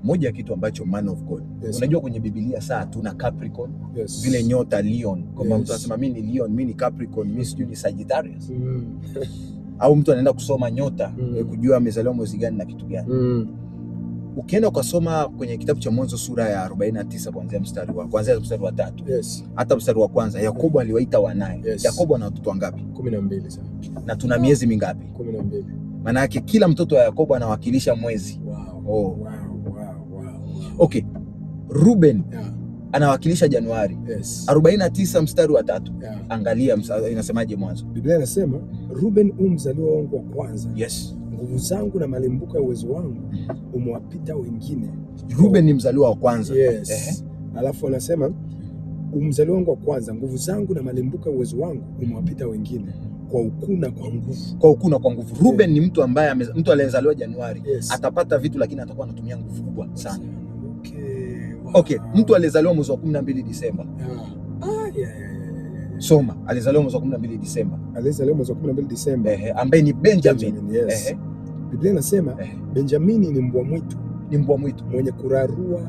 Moja ya kitu ambacho man of God. Yes. Unajua kwenye Biblia saa tuna Capricorn. Yes. Vile nyota Leon. Kama Yes. mtu anasema mimi ni Leon, mimi ni Capricorn, mimi sijui ni Sagittarius. Au mtu anaenda kusoma nyota kujua amezaliwa mwezi gani na kitu gani. Ukienda ukasoma kwenye kitabu cha Mwanzo sura ya 49 kuanzia mstari wa 3. Yes. Hata mstari wa kwanza, Yakobo aliwaita wanae. Yes. Yakobo ana watoto wangapi? 12 sana. Na tuna miezi mingapi? 12. Maana yake kila mtoto wa Yakobo anawakilisha mwezi. Wow. Oh. Wow. Okay. Ruben Yeah. anawakilisha Januari. Yes. 49 mstari wa 3. Yeah. Angalia inasemaje Mwanzo. Biblia inasema Ruben mzaliwa wangu wa kwanza. Yes. Nguvu zangu na malimbuko ya uwezo wangu umewapita wengine. Ruben ni mzaliwa wa kwanza. Yes. Alafu anasema mzaliwa wangu wa kwanza, nguvu zangu na malimbuko ya uwezo wangu umewapita wengine kwa ukuu na kwa nguvu. Kwa ukuu na kwa nguvu. Ruben ni mtu ambaye mtu aliyezaliwa Januari. Yes. Atapata vitu lakini atakuwa anatumia nguvu kubwa sana. Wow. Okay, mtu aliyezaliwa mwezi wa 12 Disemba. Yeah. Soma, alizaliwa mwezi wa 12 Disemba. Alizaliwa mwezi wa 12 Disemba. Ambaye ni Benjamin. Yes. Biblia inasema Benjamini ni mbwa mwitu. Ni mbwa mwitu mwenye kurarua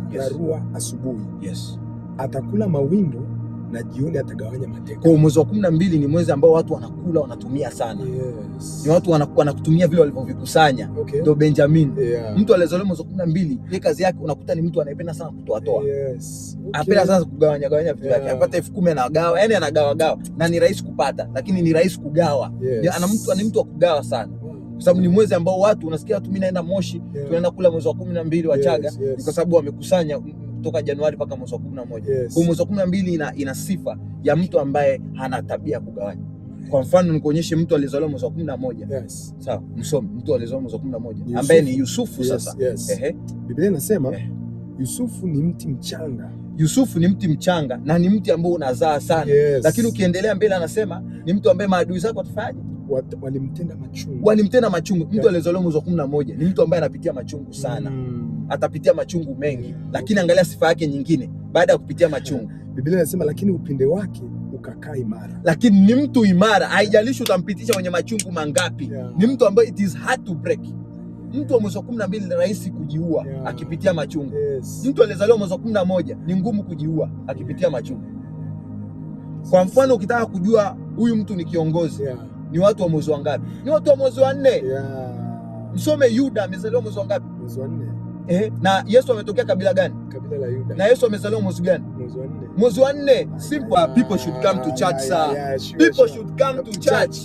asubuhi. Yes. Atakula mawindo na jioni atagawanya mateka. Kwa mwezi wa 12 ni mwezi ambao watu wanakula wanatumia sana. Yes. Ni watu wanakutumia vile walivyovikusanya. Okay. Ndio Benjamin. Yeah. Mtu aliyezaliwa mwezi wa 12, yeye kazi yake unakuta ni mtu anayependa sana kutoa. Yes. Okay. Anapenda sana kugawanya vitu vyake. Anapata 10,000 anagawa, yani anagawa. Na ni rahisi kupata, lakini ni rahisi kugawa. Yes. Ni mtu wa kugawa sana. Kwa sababu ni mwezi ambao watu unasikia watu mimi naenda Moshi, tunaenda kula mwezi wa 12 wa Chaga, ni kwa sababu wamekusanya kutoka Januari mpaka mwezi wa 11. Kwa mwezi wa 12 ina sifa ya mtu ambaye hana tabia ya kugawanya. Kwa mfano nikuonyeshe mtu alizaliwa mwezi wa 11. Yes. Sawa, msome mtu alizaliwa mwezi wa 11 ambaye ni Yusufu sasa. Yes. Biblia inasema Yusufu ni mti mchanga. Yusufu ni mti mchanga na ni mti ambao unazaa sana. Yes. Lakini ukiendelea mbele anasema ni mtu ambaye maadui zake watafanyaje? Walimtenda machungu. Mtu aliyezaliwa mwezi wa 11 ni mtu ambaye anapitia machungu sana. Atapitia machungu mengi. Lakini angalia sifa yake nyingine baada ya kupitia machungu. Biblia inasema lakini upinde wake ukakaa imara. Lakini ni mtu imara, haijalishi utampitisha kwenye machungu mangapi. Ni mtu ambaye it is hard to break. Mtu wa mwezi wa 12 ni rahisi kujiua akipitia machungu. Yes. Mtu aliyezaliwa mwezi wa 11 ni ngumu kujiua akipitia machungu. Kwa mfano ukitaka kujua huyu mtu ni kiongozi, ni watu wa mwezi wa ngapi? Ni watu wa mwezi wa 4. Msome Yuda amezaliwa mwezi wa ngapi? Mwezi wa 4. Na Yesu ametokea kabila gani? Kabila la Yuda. Na Yesu amezaliwa mwezi gani? Mwezi wa 4. Mwezi wa 4. Simple. People should come to church, sir. People should come to church.